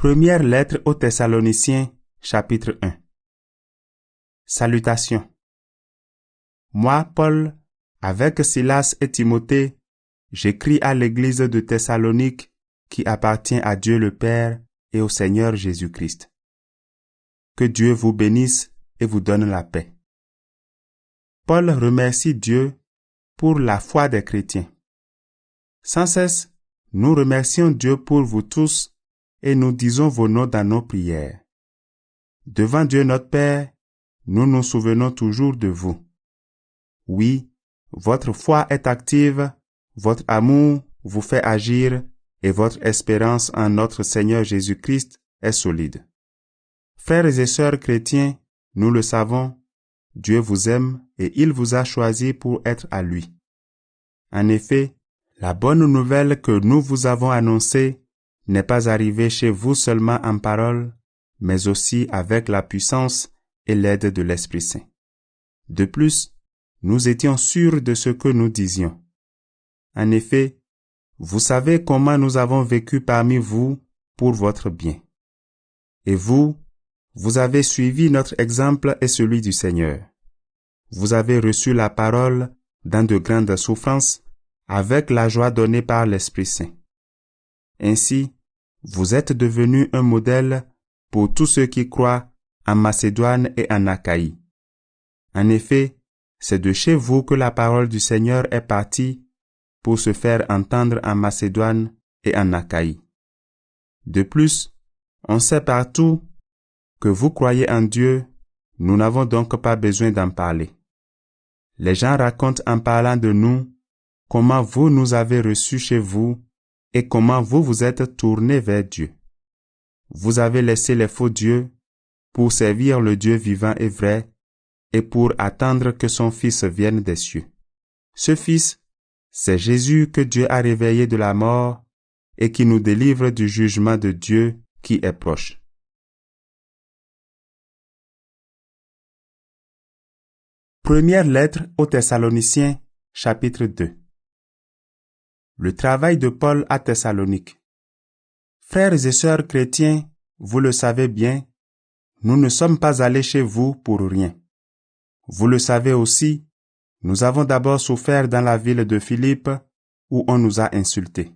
Première lettre aux Thessaloniciens, chapitre 1. Salutations. Moi, Paul, avec Silas et Timothée, j'écris à l'église de Thessalonique qui appartient à Dieu le Père et au Seigneur Jésus-Christ. Que Dieu vous bénisse et vous donne la paix. Paul remercie Dieu pour la foi des chrétiens. Sans cesse, nous remercions Dieu pour vous tous et nous disons vos noms dans nos prières. Devant Dieu notre Père, nous nous souvenons toujours de vous. Oui, votre foi est active, votre amour vous fait agir et votre espérance en notre Seigneur Jésus-Christ est solide. Frères et sœurs chrétiens, nous le savons, Dieu vous aime et il vous a choisi pour être à lui. En effet, la bonne nouvelle que nous vous avons annoncée n'est pas arrivée chez vous seulement en parole, mais aussi avec la puissance et l'aide de l'Esprit Saint. De plus, nous étions sûrs de ce que nous disions. En effet, vous savez comment nous avons vécu parmi vous pour votre bien. Et vous avez suivi notre exemple et celui du Seigneur. Vous avez reçu la parole dans de grandes souffrances avec la joie donnée par l'Esprit Saint. Ainsi, vous êtes devenus un modèle pour tous ceux qui croient en Macédoine et en Achaïe. En effet, c'est de chez vous que la parole du Seigneur est partie pour se faire entendre en Macédoine et en Achaïe. De plus, on sait partout que vous croyez en Dieu, nous n'avons donc pas besoin d'en parler. Les gens racontent en parlant de nous comment vous nous avez reçus chez vous et comment vous vous êtes tournés vers Dieu. Vous avez laissé les faux dieux pour servir le Dieu vivant et vrai et pour attendre que son Fils vienne des cieux. Ce Fils, c'est Jésus que Dieu a réveillé de la mort et qui nous délivre du jugement de Dieu qui est proche. Première lettre aux Thessaloniciens, chapitre 2. Le travail de Paul à Thessalonique. Frères et sœurs chrétiens, vous le savez bien, nous ne sommes pas allés chez vous pour rien. Vous le savez aussi, nous avons d'abord souffert dans la ville de Philippe, où on nous a insultés.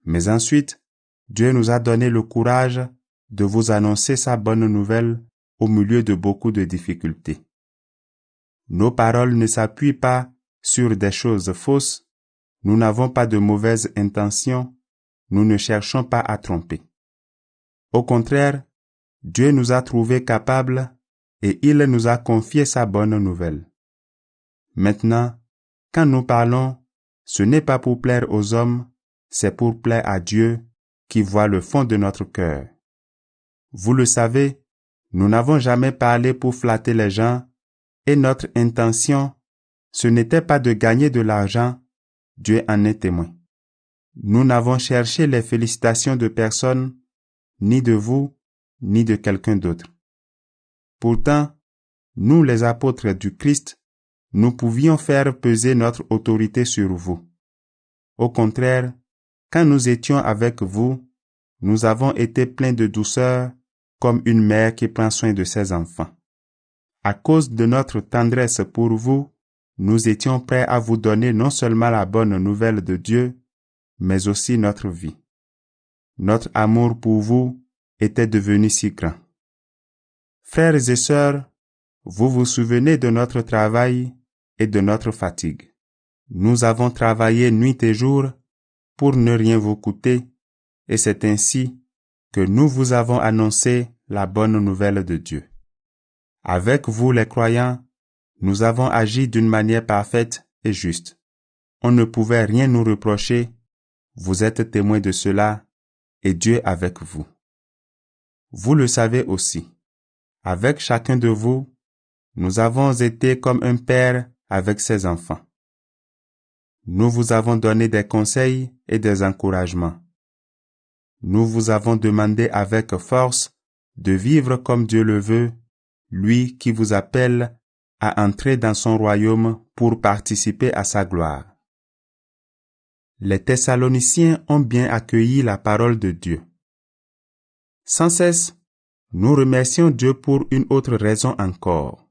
Mais ensuite, Dieu nous a donné le courage de vous annoncer sa bonne nouvelle au milieu de beaucoup de difficultés. Nos paroles ne s'appuient pas sur des choses fausses, nous n'avons pas de mauvaises intentions, nous ne cherchons pas à tromper. Au contraire, Dieu nous a trouvés capables et il nous a confié sa bonne nouvelle. Maintenant, quand nous parlons, ce n'est pas pour plaire aux hommes, c'est pour plaire à Dieu qui voit le fond de notre cœur. Vous le savez, nous n'avons jamais parlé pour flatter les gens et notre intention, ce n'était pas de gagner de l'argent, Dieu en est témoin. Nous n'avons cherché les félicitations de personne, ni de vous, ni de quelqu'un d'autre. Pourtant, nous les apôtres du Christ, nous pouvions faire peser notre autorité sur vous. Au contraire, quand nous étions avec vous, nous avons été pleins de douceur, comme une mère qui prend soin de ses enfants. À cause de notre tendresse pour vous, nous étions prêts à vous donner non seulement la bonne nouvelle de Dieu, mais aussi notre vie. Notre amour pour vous était devenu si grand. Frères et sœurs, vous vous souvenez de notre travail et de notre fatigue. Nous avons travaillé nuit et jour pour ne rien vous coûter, et c'est ainsi que nous vous avons annoncé la bonne nouvelle de Dieu. Avec vous les croyants, nous avons agi d'une manière parfaite et juste. On ne pouvait rien nous reprocher, vous êtes témoins de cela, et Dieu avec vous. Vous le savez aussi, avec chacun de vous, nous avons été comme un père avec ses enfants. Nous vous avons donné des conseils et des encouragements. Nous vous avons demandé avec force de vivre comme Dieu le veut, lui qui vous appelle à entrer dans son royaume pour participer à sa gloire. Les Thessaloniciens ont bien accueilli la parole de Dieu. Sans cesse, nous remercions Dieu pour une autre raison encore.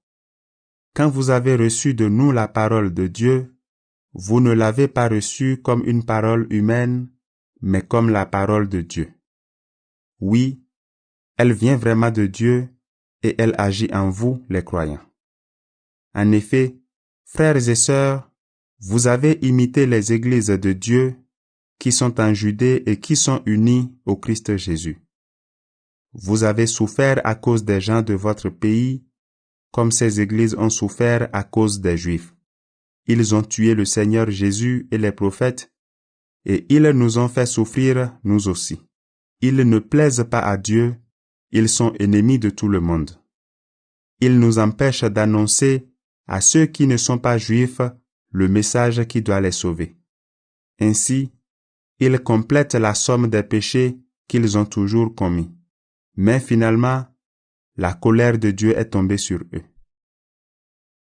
Quand vous avez reçu de nous la parole de Dieu, vous ne l'avez pas reçue comme une parole humaine, mais comme la parole de Dieu. Oui, elle vient vraiment de Dieu et elle agit en vous, les croyants. En effet, frères et sœurs, vous avez imité les églises de Dieu qui sont en Judée et qui sont unies au Christ Jésus. Vous avez souffert à cause des gens de votre pays, comme ces églises ont souffert à cause des Juifs. Ils ont tué le Seigneur Jésus et les prophètes, et ils nous ont fait souffrir, nous aussi. Ils ne plaisent pas à Dieu, ils sont ennemis de tout le monde. Ils nous empêchent d'annoncer à ceux qui ne sont pas juifs le message qui doit les sauver. Ainsi, ils complètent la somme des péchés qu'ils ont toujours commis. Mais finalement, la colère de Dieu est tombée sur eux.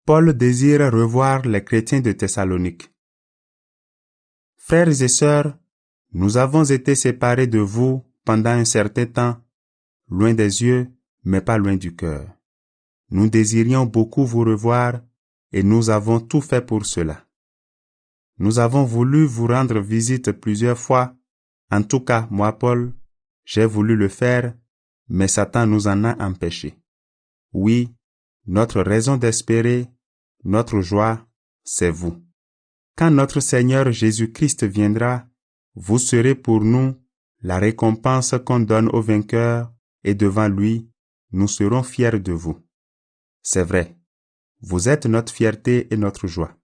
Paul désire revoir les chrétiens de Thessalonique. Frères et sœurs, nous avons été séparés de vous pendant un certain temps, loin des yeux, mais pas loin du cœur. Nous désirions beaucoup vous revoir et nous avons tout fait pour cela. Nous avons voulu vous rendre visite plusieurs fois. En tout cas, moi, Paul, j'ai voulu le faire, mais Satan nous en a empêchés. Oui, notre raison d'espérer, notre joie, c'est vous. Quand notre Seigneur Jésus-Christ viendra, vous serez pour nous la récompense qu'on donne aux vainqueurs et devant lui, nous serons fiers de vous. C'est vrai, vous êtes notre fierté et notre joie.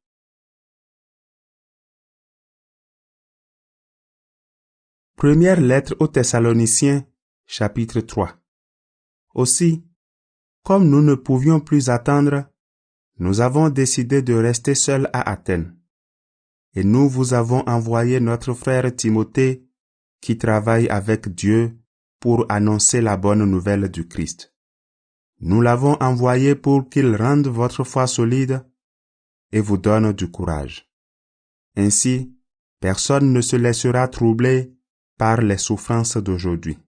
Première lettre aux Thessaloniciens, chapitre 3. Aussi, comme nous ne pouvions plus attendre, nous avons décidé de rester seuls à Athènes. Et nous vous avons envoyé notre frère Timothée, qui travaille avec Dieu pour annoncer la bonne nouvelle du Christ. Nous l'avons envoyé pour qu'il rende votre foi solide et vous donne du courage. Ainsi, personne ne se laissera troubler par les souffrances d'aujourd'hui.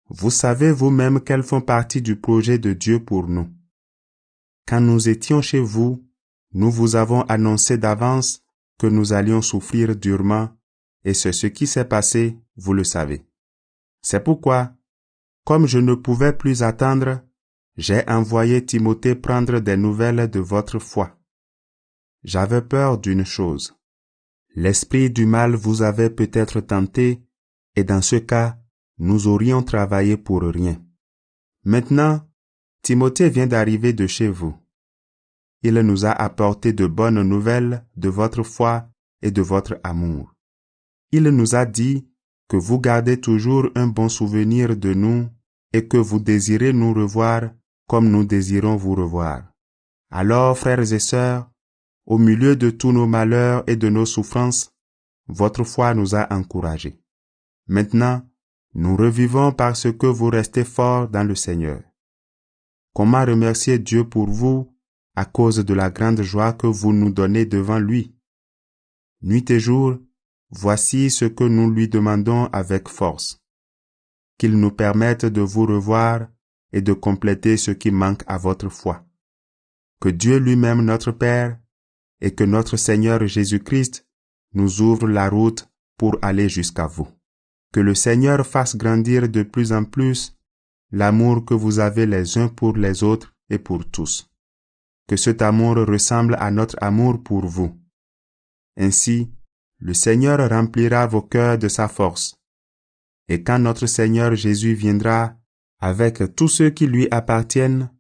Vous savez vous-même qu'elles font partie du projet de Dieu pour nous. Quand nous étions chez vous, nous vous avons annoncé d'avance que nous allions souffrir durement, et c'est ce qui s'est passé, vous le savez. C'est pourquoi, comme je ne pouvais plus attendre, j'ai envoyé Timothée prendre des nouvelles de votre foi. J'avais peur d'une chose. L'esprit du mal vous avait peut-être tenté, et dans ce cas, nous aurions travaillé pour rien. Maintenant, Timothée vient d'arriver de chez vous. Il nous a apporté de bonnes nouvelles de votre foi et de votre amour. Il nous a dit que vous gardez toujours un bon souvenir de nous et que vous désirez nous revoir comme nous désirons vous revoir. Alors, frères et sœurs, au milieu de tous nos malheurs et de nos souffrances, votre foi nous a encouragés. Maintenant, nous revivons parce que vous restez forts dans le Seigneur. Comment remercier Dieu pour vous à cause de la grande joie que vous nous donnez devant lui? Nuit et jour, voici ce que nous lui demandons avec force. Qu'il nous permette de vous revoir et de compléter ce qui manque à votre foi. Que Dieu lui-même notre Père et que notre Seigneur Jésus-Christ nous ouvre la route pour aller jusqu'à vous. Que le Seigneur fasse grandir de plus en plus l'amour que vous avez les uns pour les autres et pour tous. Que cet amour ressemble à notre amour pour vous. Ainsi, le Seigneur remplira vos cœurs de sa force. Et quand notre Seigneur Jésus viendra avec tous ceux qui lui appartiennent,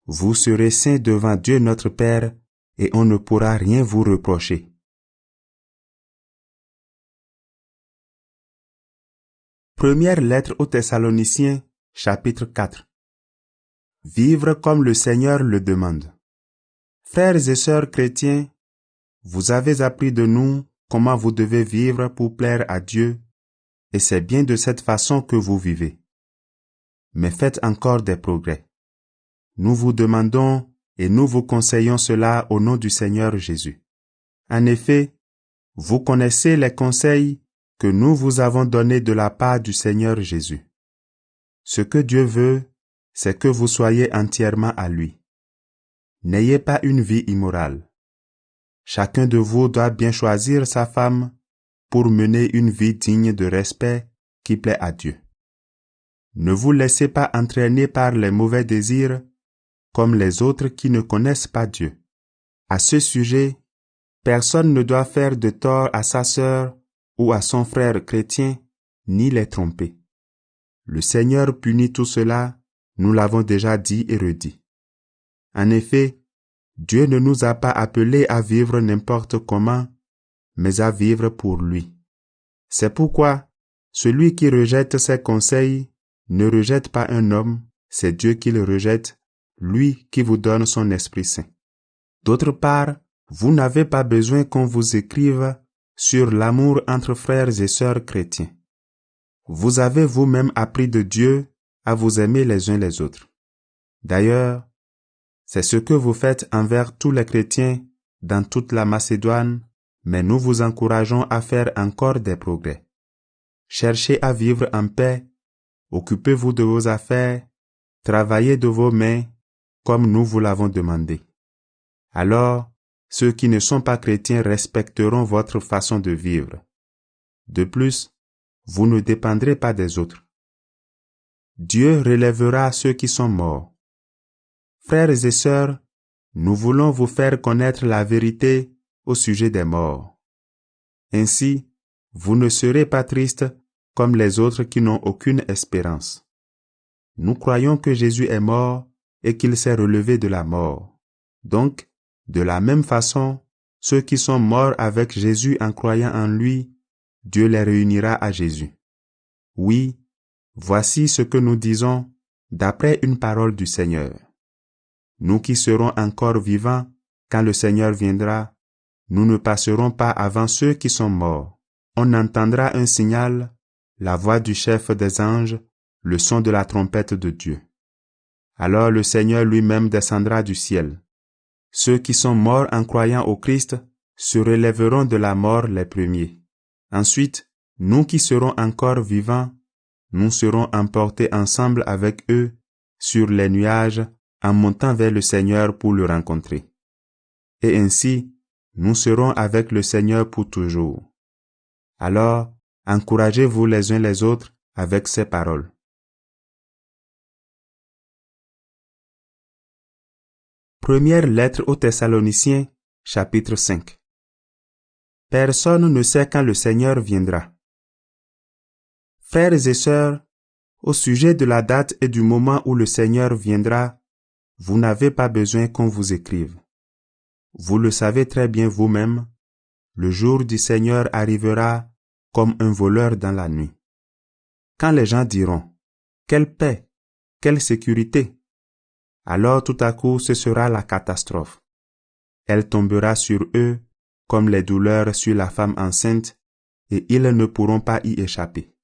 vous serez saints devant Dieu notre Père et on ne pourra rien vous reprocher. Première lettre aux Thessaloniciens, chapitre 4. Vivre comme le Seigneur le demande. Frères et sœurs chrétiens, vous avez appris de nous comment vous devez vivre pour plaire à Dieu, et c'est bien de cette façon que vous vivez. Mais faites encore des progrès. Nous vous demandons et nous vous conseillons cela au nom du Seigneur Jésus. En effet, vous connaissez les conseils que nous vous avons donnés de la part du Seigneur Jésus. Ce que Dieu veut, c'est que vous soyez entièrement à lui. N'ayez pas une vie immorale. Chacun de vous doit bien choisir sa femme pour mener une vie digne de respect qui plaît à Dieu. Ne vous laissez pas entraîner par les mauvais désirs comme les autres qui ne connaissent pas Dieu. À ce sujet, personne ne doit faire de tort à sa sœur ou à son frère chrétien, ni les tromper. Le Seigneur punit tout cela, nous l'avons déjà dit et redit. En effet, Dieu ne nous a pas appelés à vivre n'importe comment, mais à vivre pour lui. C'est pourquoi, celui qui rejette ses conseils ne rejette pas un homme, c'est Dieu qui le rejette, lui qui vous donne son Esprit Saint. D'autre part, vous n'avez pas besoin qu'on vous écrive sur l'amour entre frères et sœurs chrétiens. Vous avez vous-même appris de Dieu à vous aimer les uns les autres. D'ailleurs, c'est ce que vous faites envers tous les chrétiens dans toute la Macédoine, mais nous vous encourageons à faire encore des progrès. Cherchez à vivre en paix, occupez-vous de vos affaires, travaillez de vos mains, comme nous vous l'avons demandé. Alors, ceux qui ne sont pas chrétiens respecteront votre façon de vivre. De plus, vous ne dépendrez pas des autres. Dieu relèvera ceux qui sont morts. Frères et sœurs, nous voulons vous faire connaître la vérité au sujet des morts. Ainsi, vous ne serez pas tristes comme les autres qui n'ont aucune espérance. Nous croyons que Jésus est mort et qu'il s'est relevé de la mort. Donc, de la même façon, ceux qui sont morts avec Jésus en croyant en lui, Dieu les réunira à Jésus. Oui, voici ce que nous disons d'après une parole du Seigneur. Nous qui serons encore vivants quand le Seigneur viendra, nous ne passerons pas avant ceux qui sont morts. On entendra un signal, la voix du chef des anges, le son de la trompette de Dieu. Alors le Seigneur lui-même descendra du ciel. Ceux qui sont morts en croyant au Christ se relèveront de la mort les premiers. Ensuite, nous qui serons encore vivants, nous serons emportés ensemble avec eux sur les nuages en montant vers le Seigneur pour le rencontrer. Et ainsi, nous serons avec le Seigneur pour toujours. Alors, encouragez-vous les uns les autres avec ces paroles. Première lettre aux Thessaloniciens, chapitre 5. Personne ne sait quand le Seigneur viendra. Frères et sœurs, au sujet de la date et du moment où le Seigneur viendra, vous n'avez pas besoin qu'on vous écrive. Vous le savez très bien vous-même, le jour du Seigneur arrivera comme un voleur dans la nuit. Quand les gens diront « Quelle paix, quelle sécurité !» alors tout à coup ce sera la catastrophe. Elle tombera sur eux comme les douleurs sur la femme enceinte et ils ne pourront pas y échapper.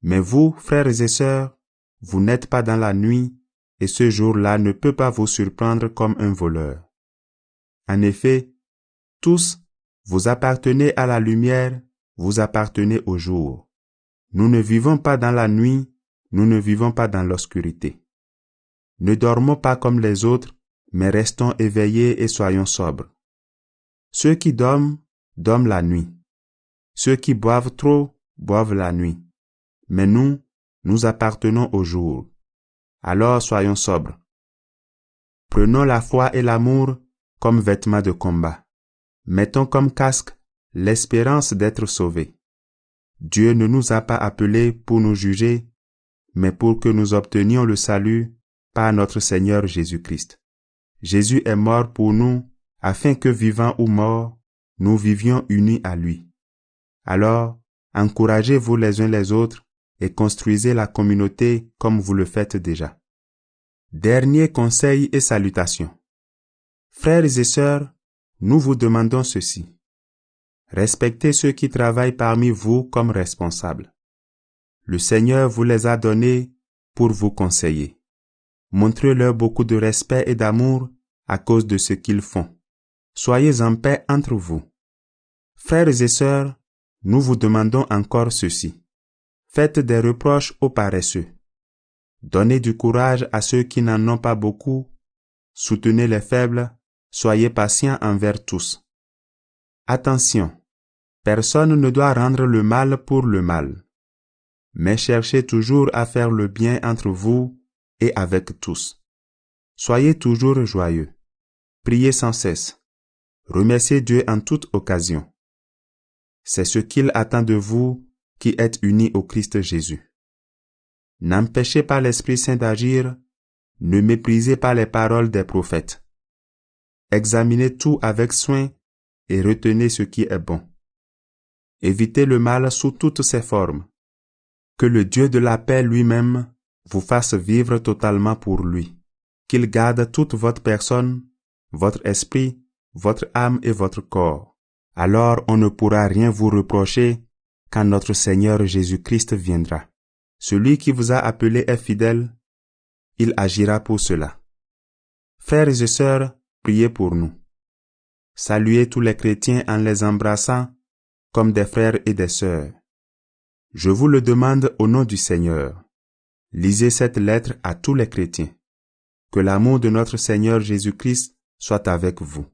Mais vous, frères et sœurs, vous n'êtes pas dans la nuit et ce jour-là ne peut pas vous surprendre comme un voleur. En effet, tous, vous appartenez à la lumière, vous appartenez au jour. Nous ne vivons pas dans la nuit, nous ne vivons pas dans l'obscurité. Ne dormons pas comme les autres, mais restons éveillés et soyons sobres. Ceux qui dorment, dorment la nuit. Ceux qui boivent trop, boivent la nuit. Mais nous, nous appartenons au jour. Alors soyons sobres. Prenons la foi et l'amour comme vêtements de combat. Mettons comme casque l'espérance d'être sauvés. Dieu ne nous a pas appelés pour nous juger, mais pour que nous obtenions le salut par notre Seigneur Jésus-Christ. Jésus est mort pour nous, afin que vivants ou morts, nous vivions unis à lui. Alors, encouragez-vous les uns les autres et construisez la communauté comme vous le faites déjà. Dernier conseil et salutation. Frères et sœurs, nous vous demandons ceci. Respectez ceux qui travaillent parmi vous comme responsables. Le Seigneur vous les a donnés pour vous conseiller. Montrez-leur beaucoup de respect et d'amour à cause de ce qu'ils font. Soyez en paix entre vous. Frères et sœurs, nous vous demandons encore ceci. Faites des reproches aux paresseux. Donnez du courage à ceux qui n'en ont pas beaucoup, soutenez les faibles, soyez patients envers tous. Attention, personne ne doit rendre le mal pour le mal, mais cherchez toujours à faire le bien entre vous et avec tous. Soyez toujours joyeux, priez sans cesse, remerciez Dieu en toute occasion. C'est ce qu'il attend de vous qui êtes unis au Christ Jésus. N'empêchez pas l'Esprit Saint d'agir, ne méprisez pas les paroles des prophètes. Examinez tout avec soin et retenez ce qui est bon. Évitez le mal sous toutes ses formes. Que le Dieu de la paix lui-même vous fasse vivre totalement pour lui. Qu'il garde toute votre personne, votre esprit, votre âme et votre corps. Alors on ne pourra rien vous reprocher quand notre Seigneur Jésus-Christ viendra. Celui qui vous a appelé est fidèle, il agira pour cela. Frères et sœurs, priez pour nous. Saluez tous les chrétiens en les embrassant comme des frères et des sœurs. Je vous le demande au nom du Seigneur. Lisez cette lettre à tous les chrétiens. Que l'amour de notre Seigneur Jésus-Christ soit avec vous.